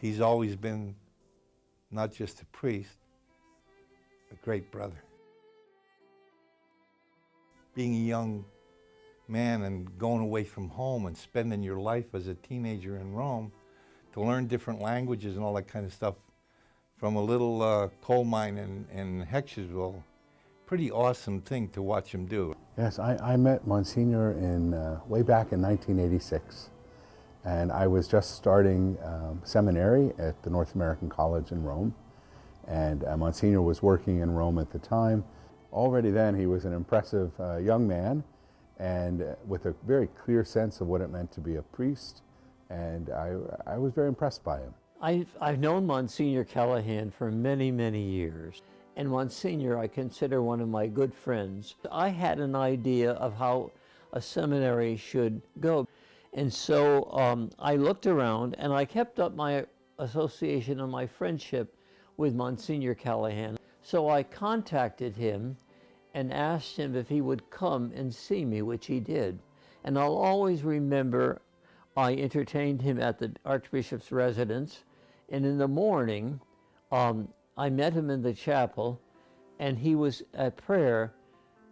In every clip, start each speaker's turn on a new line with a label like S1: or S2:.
S1: He's always been not just a priest, a great brother. Being a young man and going away from home and spending your life as a teenager in Rome to learn different languages and all that kind of stuff from a little coal mine in Hexersville, pretty awesome thing to watch him do.
S2: Yes, I met Monsignor way back in 1986. And I was just starting seminary at the North American College in Rome. And Monsignor was working in Rome at the time. Already then he was an impressive young man and with a very clear sense of what it meant to be a priest. And I was very impressed by him.
S3: I've known Msgr Callaghan for many, many years. And Msgr I consider one of my good friends. I had an idea of how a seminary should go. And so I looked around and I kept up my association and my friendship with Msgr Callaghan. So I contacted him and asked him if he would come and see me, which he did. And I'll always remember I entertained him at the Archbishop's residence, and in the morning I met him in the chapel and he was at prayer.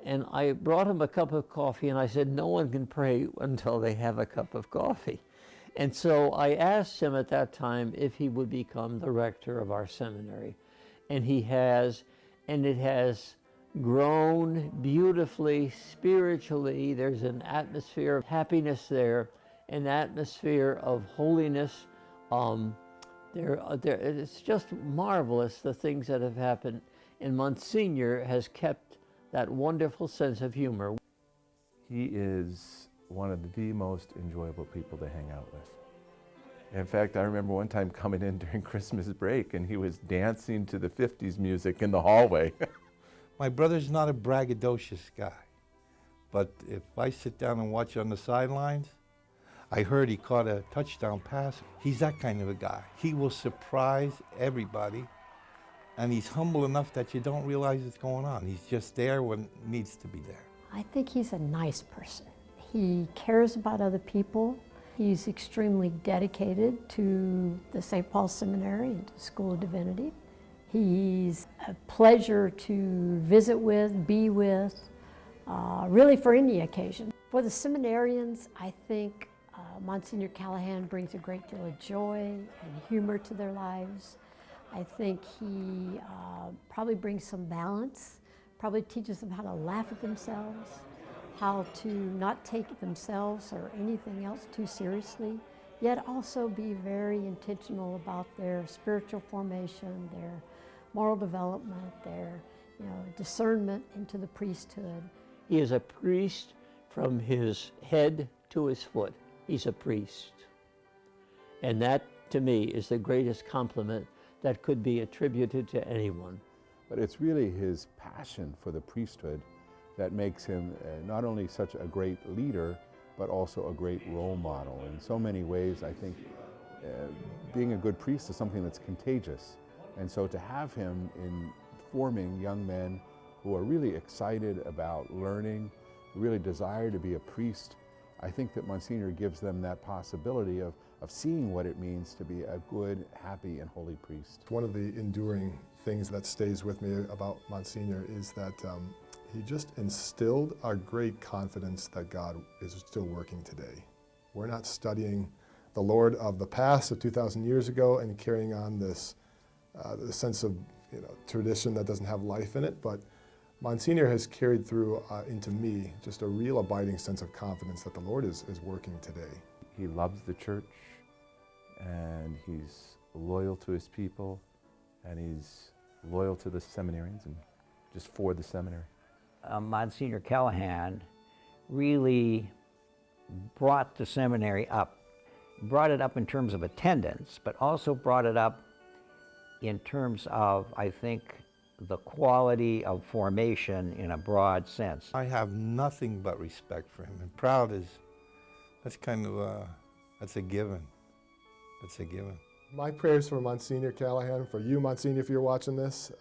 S3: And I brought him a cup of coffee and I said, no one can pray until they have a cup of coffee. And so I asked him at that time if he would become the rector of our seminary. And he has, and it has grown beautifully, spiritually. There's an atmosphere of happiness there, an atmosphere of holiness. It's just marvelous, the things that have happened. And Monsignor has kept that wonderful sense of humor.
S4: He is one of the most enjoyable people to hang out with. In fact, I remember one time coming in during Christmas break and he was dancing to the 50s music in the hallway.
S1: My brother's not a braggadocious guy, but if I sit down and watch on the sidelines, I heard he caught a touchdown pass. He's that kind of a guy. He will surprise everybody. And he's humble enough that you don't realize it's going on. He's just there when it needs to be there.
S5: I think he's a nice person. He cares about other people. He's extremely dedicated to the St. Paul Seminary and to School of Divinity. He's a pleasure to visit with, be with, really for any occasion. For the seminarians, I think Monsignor Callaghan brings a great deal of joy and humor to their lives. I think he probably brings some balance, probably teaches them how to laugh at themselves, how to not take themselves or anything else too seriously, yet also be very intentional about their spiritual formation, their moral development, their discernment into the priesthood.
S3: He is a priest from his head to his foot. He's a priest. And that, to me, is the greatest compliment that could be attributed to anyone.
S2: But it's really his passion for the priesthood that makes him not only such a great leader, but also a great role model. In so many ways, I think being a good priest is something that's contagious. And so to have him in forming young men who are really excited about learning, who really desire to be a priest, I think that Monsignor gives them that possibility of seeing what it means to be a good, happy, and holy priest.
S6: One of the enduring things that stays with me about Monsignor is that he just instilled a great confidence that God is still working today. We're not studying the Lord of the past of 2,000 years ago and carrying on this sense of tradition that doesn't have life in it, but Monsignor has carried through into me just a real abiding sense of confidence that the Lord is working today.
S4: He loves the church, and he's loyal to his people, and he's loyal to the seminarians and just for the seminary.
S7: Msgr Callaghan really brought the seminary up, brought it up in terms of attendance, but also brought it up in terms of, I think, the quality of formation in a broad sense.
S1: I have nothing but respect for him, and proud is, that's kind of that's a given. That's a given.
S6: My prayers for Monsignor Callaghan, for you, Monsignor, if you're watching this,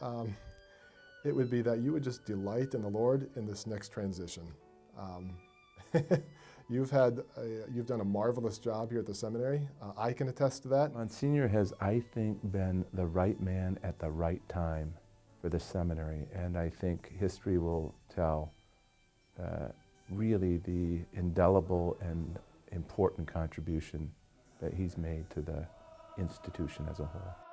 S6: it would be that you would just delight in the Lord in this next transition. You've done a marvelous job here at the seminary. I can attest to that.
S4: Monsignor has, I think, been the right man at the right time for the seminary, and I think history will tell really the indelible and important contribution that he's made to the institution as a whole.